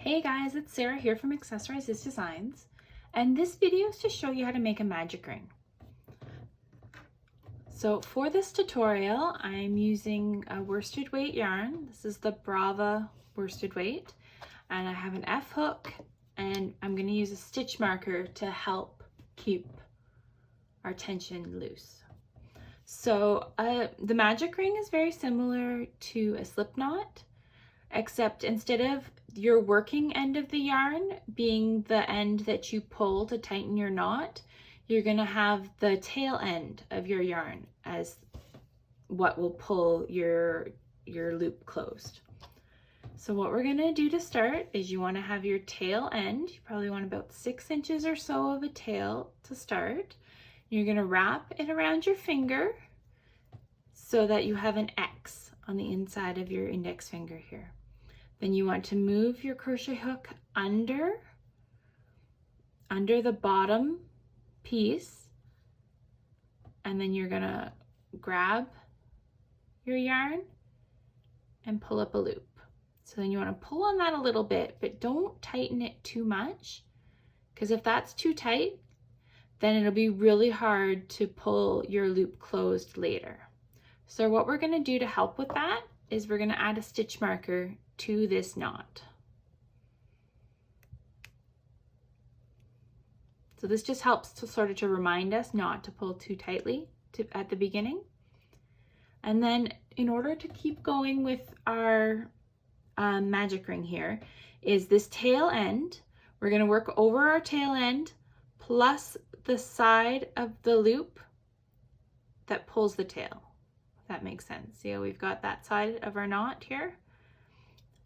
Hey guys, it's Sarah here from Accessorize This Designs, and this video is to show you how to make a magic ring. So for this tutorial, I'm using a worsted weight yarn. This is the Brava worsted weight, and I have an F hook, and I'm going to use a stitch marker to help keep our tension loose. So the magic ring is very similar to a slip knot, except instead of your working end of the yarn being the end that you pull to tighten your knot, you're going to have the tail end of your yarn as what will pull your loop closed. So what we're going to do to start is you want to have your tail end. You probably want about 6 inches or so of a tail to start. You're going to wrap it around your finger so that you have an X on the inside of your index finger here. Then you want to move your crochet hook under the bottom piece, and then you're gonna grab your yarn and pull up a loop. So then you want to pull on that a little bit, but don't tighten it too much, because if that's too tight, then it'll be really hard to pull your loop closed later. So what we're going to do to help with that is we're going to add a stitch marker to this knot. So this just helps to sort of to remind us not to pull too tightly at the beginning. And then in order to keep going with our magic ring here is this tail end. We're going to work over our tail end plus the side of the loop that pulls the tail. If that makes sense. See how we've got that side of our knot here?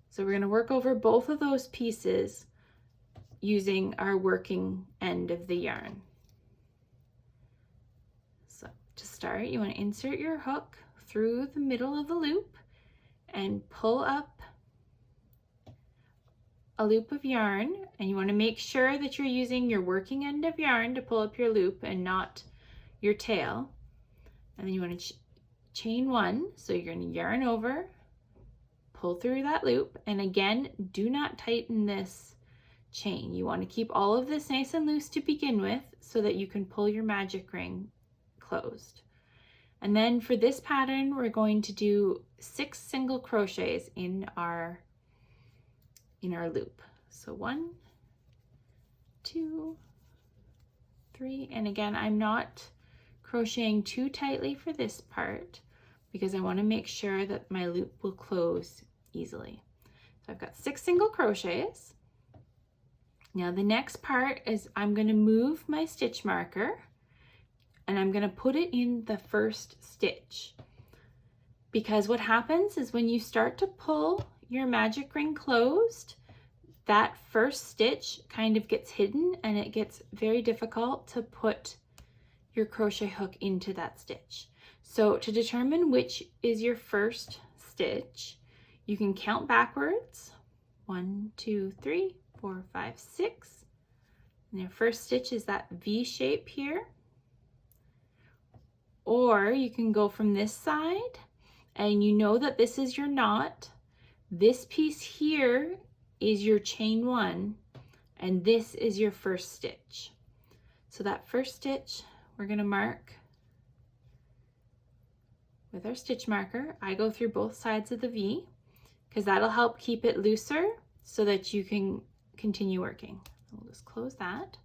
So we're going to work over both of those pieces using our working end of the yarn. So to start, you want to insert your hook through the middle of the loop and pull up a loop of yarn, and you want to make sure that you're using your working end of yarn to pull up your loop and not your tail. And then you want to chain one, so you're going to yarn over, pull through that loop, and again, do not tighten this chain. You want to keep all of this nice and loose to begin with so that you can pull your magic ring closed. And then for this pattern, we're going to do 6 single crochets in our loop. So 1, 2, 3, and again, I'm not crocheting too tightly for this part because I want to make sure that my loop will close easily. So I've got 6 single crochets. Now the next part is I'm going to move my stitch marker and I'm going to put it in the first stitch, because what happens is when you start to pull your magic ring closed, that first stitch kind of gets hidden and it gets very difficult to put your crochet hook into that stitch. So to determine which is your first stitch, you can count backwards. 1, 2, 3, 4, 5, 6. And your first stitch is that V shape here. Or you can go from this side, and you know that this is your knot. This piece here is your chain 1, and this is your first stitch. So that first stitch, we're going to mark with our stitch marker. I go through both sides of the V because that'll help keep it looser so that you can continue working. We'll just close that.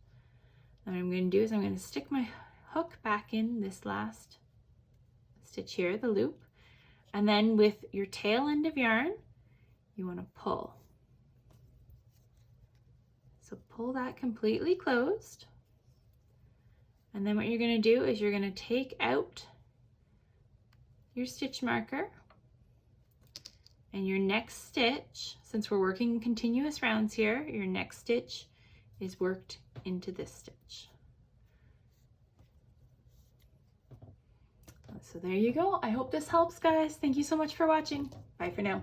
And what I'm going to do is I'm going to stick my hook back in this last stitch here, the loop, and then with your tail end of yarn, you want to pull. So pull that completely closed. And then what you're going to do is you're going to take out your stitch marker, and your next stitch, since we're working continuous rounds here, your next stitch is worked into this stitch. So there you go. I hope this helps, guys. Thank you so much for watching. Bye for now.